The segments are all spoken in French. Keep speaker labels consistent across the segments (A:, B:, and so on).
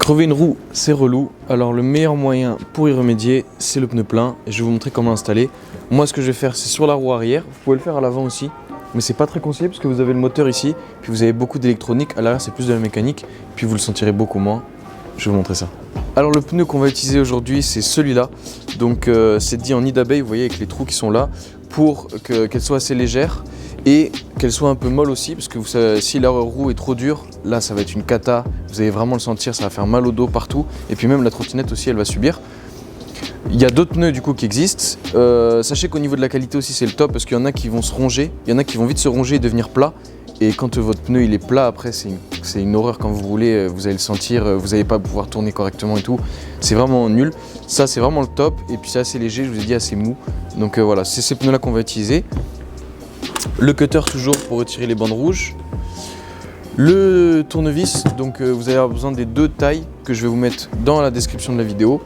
A: Crever une roue, c'est relou. Alors le meilleur moyen pour y remédier, c'est le pneu plein. Et je vais vous montrer comment l'installer. Moi, ce que je vais faire, c'est sur la roue arrière. Vous pouvez le faire à l'avant aussi. Mais c'est pas très conseillé parce que vous avez le moteur ici. Puis vous avez beaucoup d'électronique. À l'arrière, c'est plus de la mécanique. Puis vous le sentirez beaucoup moins. Je vais vous montrer ça. Alors le pneu qu'on va utiliser aujourd'hui, c'est celui-là. Donc c'est dit en nid d'abeille, vous voyez, avec les trous qui sont là. Pour qu'elle soit assez légère. Et qu'elle soit un peu molle aussi, parce que vous savez, si la roue est trop dure, là ça va être une cata, vous allez vraiment le sentir, ça va faire mal au dos partout, et puis même la trottinette aussi elle va subir. Il y a d'autres pneus du coup qui existent, sachez qu'au niveau de la qualité aussi c'est le top, parce qu'il y en a qui vont se ronger, il y en a qui vont vite se ronger et devenir plats, et quand votre pneu il est plat après c'est une horreur quand vous roulez, vous allez le sentir, vous n'allez pas pouvoir tourner correctement et tout, c'est vraiment nul. Ça c'est vraiment le top, et puis c'est assez léger, je vous ai dit assez mou, donc voilà, c'est ces pneus là qu'on va utiliser. Le cutter toujours pour retirer les bandes rouges. Le tournevis, donc vous allez avoir besoin des deux tailles que je vais vous mettre dans la description de la vidéo.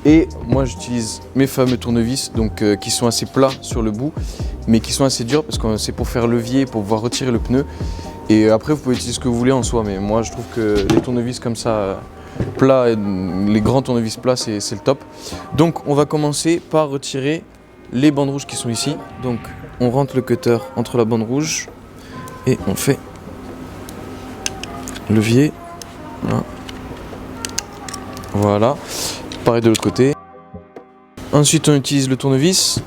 A: Et moi j'utilise mes fameux tournevis donc, qui sont assez plats sur le bout, mais qui sont assez durs parce que c'est pour faire levier, pour pouvoir retirer le pneu. Et après vous pouvez utiliser ce que vous voulez en soi, mais moi je trouve que les tournevis comme ça, plats, les grands tournevis plats, c'est le top. Donc on va commencer par retirer les bandes rouges qui sont ici. Donc on rentre le cutter entre la bande rouge et on fait levier. Voilà. Pareil de l'autre côté. Ensuite on utilise le tournevis.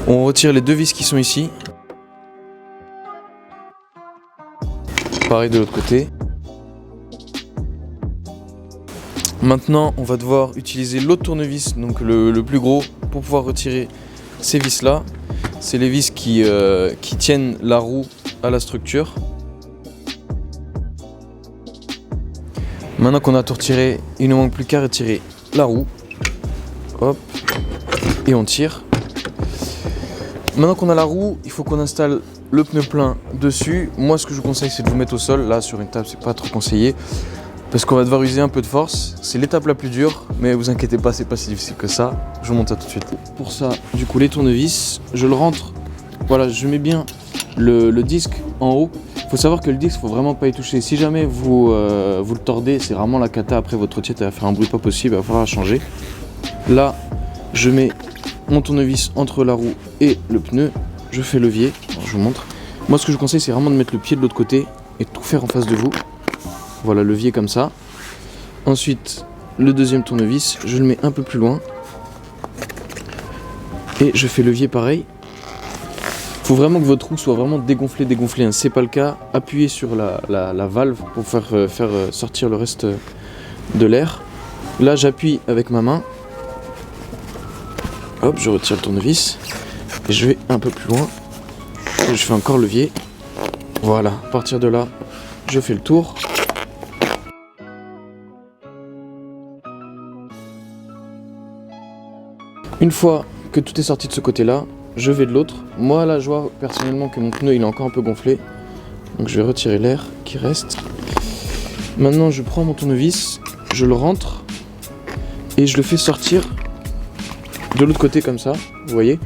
A: On retire les deux vis qui sont ici. Pareil de l'autre côté. Maintenant, on va devoir utiliser l'autre tournevis, donc le plus gros, pour pouvoir retirer ces vis-là. C'est les vis qui tiennent la roue à la structure. Maintenant qu'on a tout retiré, il ne manque plus qu'à retirer la roue. Hop, et on tire. Maintenant qu'on a la roue, il faut qu'on installe le pneu plein dessus. Moi, ce que je vous conseille, c'est de vous mettre au sol. Là, sur une table, c'est pas trop conseillé. Parce qu'on va devoir user un peu de force, c'est l'étape la plus dure, mais vous inquiétez pas, c'est pas si difficile que ça. Je vous montre ça tout de suite. Pour ça, du coup, les tournevis, je le rentre, voilà, je mets bien le disque en haut. Il faut savoir que le disque, faut vraiment pas y toucher. Si jamais vous le tordez, c'est vraiment la cata. Après, votre trottinette va faire un bruit pas possible, il va falloir la changer. Là, je mets mon tournevis entre la roue et le pneu, je fais levier, alors, je vous montre. Moi, ce que je vous conseille, c'est vraiment de mettre le pied de l'autre côté et de tout faire en face de vous. Voilà, levier comme ça. Ensuite, le deuxième tournevis, je le mets un peu plus loin. Et je fais levier pareil. Il faut vraiment que votre roue soit vraiment dégonflée. Hein. Si c'est pas le cas, appuyez sur la valve pour faire sortir le reste de l'air. Là, j'appuie avec ma main. Hop, je retire le tournevis. Et je vais un peu plus loin. Et je fais encore levier. Voilà, à partir de là, je fais le tour. Une fois que tout est sorti de ce côté-là, je vais de l'autre. Moi, là, je vois personnellement que mon pneu il est encore un peu gonflé. Donc je vais retirer l'air qui reste. Maintenant, je prends mon tournevis, je le rentre et je le fais sortir de l'autre côté comme ça, vous voyez.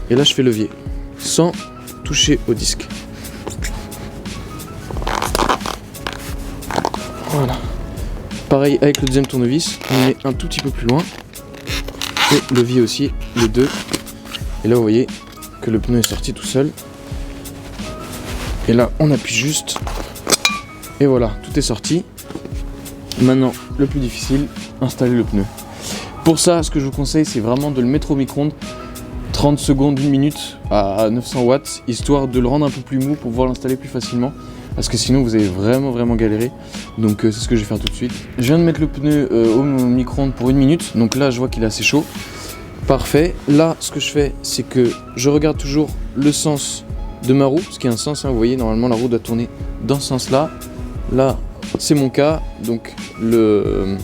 A: Et là, je fais levier sans toucher au disque. Voilà. Pareil avec le deuxième tournevis, on met un tout petit peu plus loin. Et levier aussi, les deux. Et là vous voyez que le pneu est sorti tout seul. Et là on appuie juste. Et voilà, tout est sorti. Maintenant le plus difficile, installer le pneu. Pour ça, ce que je vous conseille, c'est vraiment de le mettre au micro-ondes 30 secondes, 1 minute à 900 watts, histoire de le rendre un peu plus mou pour pouvoir l'installer plus facilement. Parce que sinon vous allez vraiment galérer. Donc c'est ce que je vais faire tout de suite. Je viens de mettre le pneu au micro-ondes pour 1 minute. Donc là je vois qu'il est assez chaud. Parfait. Là ce que je fais, c'est que je regarde toujours le sens de ma roue. Parce qu'il y a un sens, hein, vous voyez, normalement la roue doit tourner dans ce sens là. Là c'est mon cas. Donc le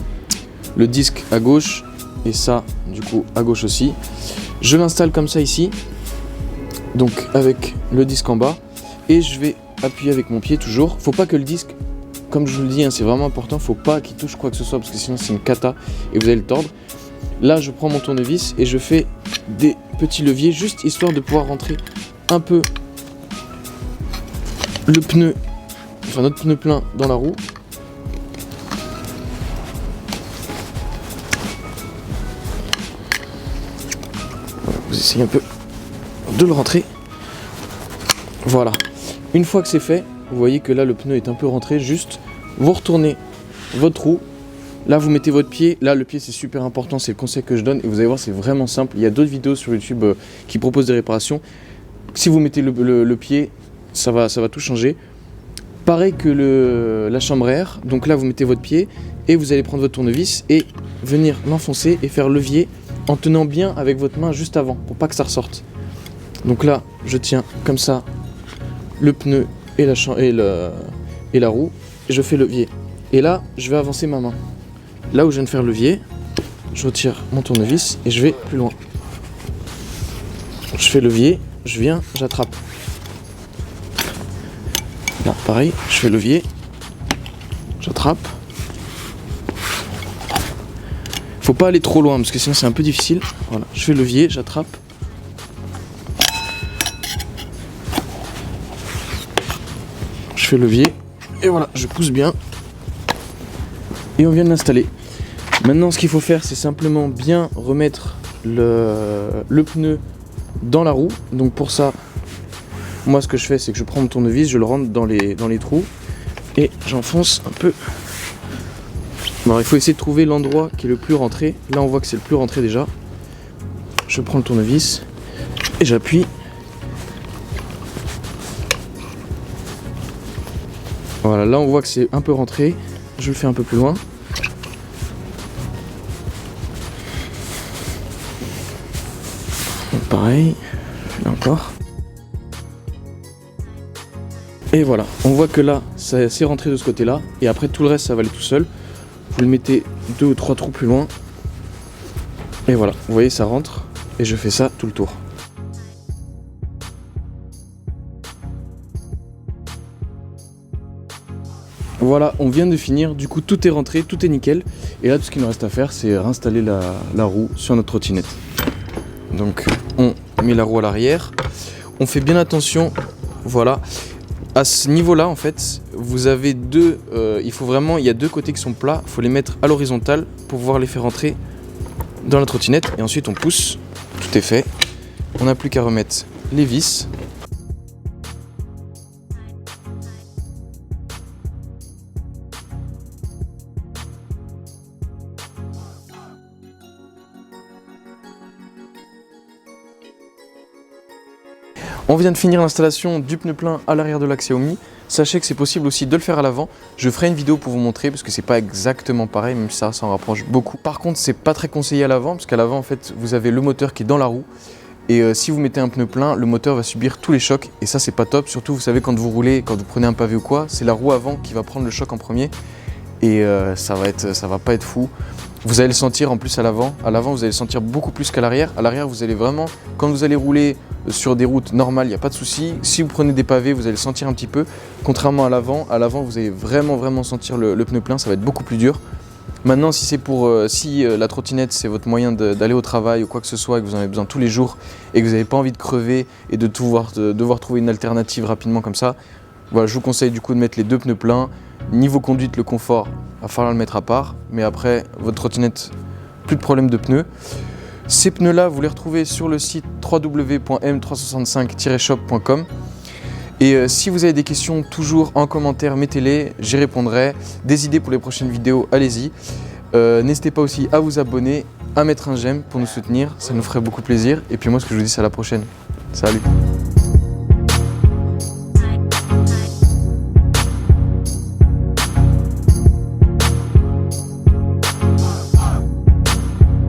A: disque à gauche. Et ça du coup à gauche aussi. Je l'installe comme ça ici. Donc avec le disque en bas. Et je vais appuyer avec mon pied toujours. Faut pas que le disque, comme je vous le dis, hein, c'est vraiment important, faut pas qu'il touche quoi que ce soit parce que sinon c'est une cata et vous allez le tordre. Là je prends mon tournevis et je fais des petits leviers juste histoire de pouvoir rentrer un peu le pneu, enfin notre pneu plein dans la roue. vous essayez un peu de le rentrer. Voilà. Une fois que c'est fait, vous voyez que là le pneu est un peu rentré, juste vous retournez votre roue. Là vous mettez votre pied, là le pied c'est super important, c'est le conseil que je donne et vous allez voir c'est vraiment simple. Il y a d'autres vidéos sur YouTube qui proposent des réparations. Si vous mettez le pied, ça va tout changer. Pareil que la chambre à air, donc là vous mettez votre pied et vous allez prendre votre tournevis et venir l'enfoncer et faire levier en tenant bien avec votre main juste avant pour pas que ça ressorte. Donc là je tiens comme ça le pneu et la roue et je fais levier. Et là je vais avancer ma main. Là où je viens de faire levier, je retire mon tournevis et je vais plus loin. Je fais levier, je viens, j'attrape. Là, pareil, je fais levier, j'attrape. Faut pas aller trop loin parce que sinon c'est un peu difficile. Voilà, je fais levier, j'attrape. Je fais levier et voilà, je pousse bien. Et on vient de l'installer. Maintenant, ce qu'il faut faire, c'est simplement bien remettre le pneu dans la roue. Donc pour ça, moi ce que je fais, c'est que je prends mon tournevis, je le rentre dans les trous et j'enfonce un peu. Bon, il faut essayer de trouver l'endroit qui est le plus rentré. Là on voit que c'est le plus rentré déjà. Je prends le tournevis et j'appuie. Voilà, là on voit que c'est un peu rentré. Je le fais un peu plus loin. Donc, pareil, là encore. Et voilà, on voit que là, c'est rentré de ce côté-là. Et après, tout le reste, ça va aller tout seul. Vous le mettez 2 ou 3 trous plus loin. Et voilà, vous voyez, ça rentre. Et je fais ça tout le tour. Voilà, on vient de finir. Du coup, tout est rentré, tout est nickel. Et là, tout ce qu'il nous reste à faire, c'est réinstaller la roue sur notre trottinette. Donc, on met la roue à l'arrière. On fait bien attention. Voilà. À ce niveau-là, en fait, vous avez il y a 2 côtés qui sont plats. Il faut les mettre à l'horizontale pour pouvoir les faire rentrer dans la trottinette. Et ensuite, on pousse. Tout est fait. On n'a plus qu'à remettre les vis. On vient de finir l'installation du pneu plein à l'arrière de la Xiaomi. Sachez que c'est possible aussi de le faire à l'avant. Je ferai une vidéo pour vous montrer parce que c'est pas exactement pareil, même si ça s'en rapproche beaucoup. Par contre, c'est pas très conseillé à l'avant parce qu'à l'avant, en fait, vous avez le moteur qui est dans la roue. Et si vous mettez un pneu plein, le moteur va subir tous les chocs. Et ça, c'est pas top. Surtout, vous savez, quand vous roulez, quand vous prenez un pavé ou quoi, c'est la roue avant qui va prendre le choc en premier. Et ça va pas être fou. Vous allez le sentir en plus à l'avant. À l'avant, vous allez le sentir beaucoup plus qu'à l'arrière. À l'arrière, vous allez vraiment, quand vous allez rouler sur des routes normales, il n'y a pas de souci. Si vous prenez des pavés, vous allez le sentir un petit peu. Contrairement à l'avant, vous allez vraiment sentir le pneu plein. Ça va être beaucoup plus dur. Maintenant, si la trottinette, c'est votre moyen d'aller au travail ou quoi que ce soit, et que vous en avez besoin tous les jours, et que vous n'avez pas envie de crever et de devoir trouver une alternative rapidement comme ça, voilà, je vous conseille du coup de mettre les 2 pneus pleins. Niveau conduite, le confort, il va falloir le mettre à part. Mais après, votre trottinette, plus de problème de pneus. Ces pneus-là, vous les retrouvez sur le site www.m365-shop.com. Et si vous avez des questions, toujours en commentaire, mettez-les, j'y répondrai. Des idées pour les prochaines vidéos, allez-y. N'hésitez pas aussi à vous abonner, à mettre un j'aime pour nous soutenir, ça nous ferait beaucoup plaisir. Et puis moi, ce que je vous dis, c'est à la prochaine. Salut!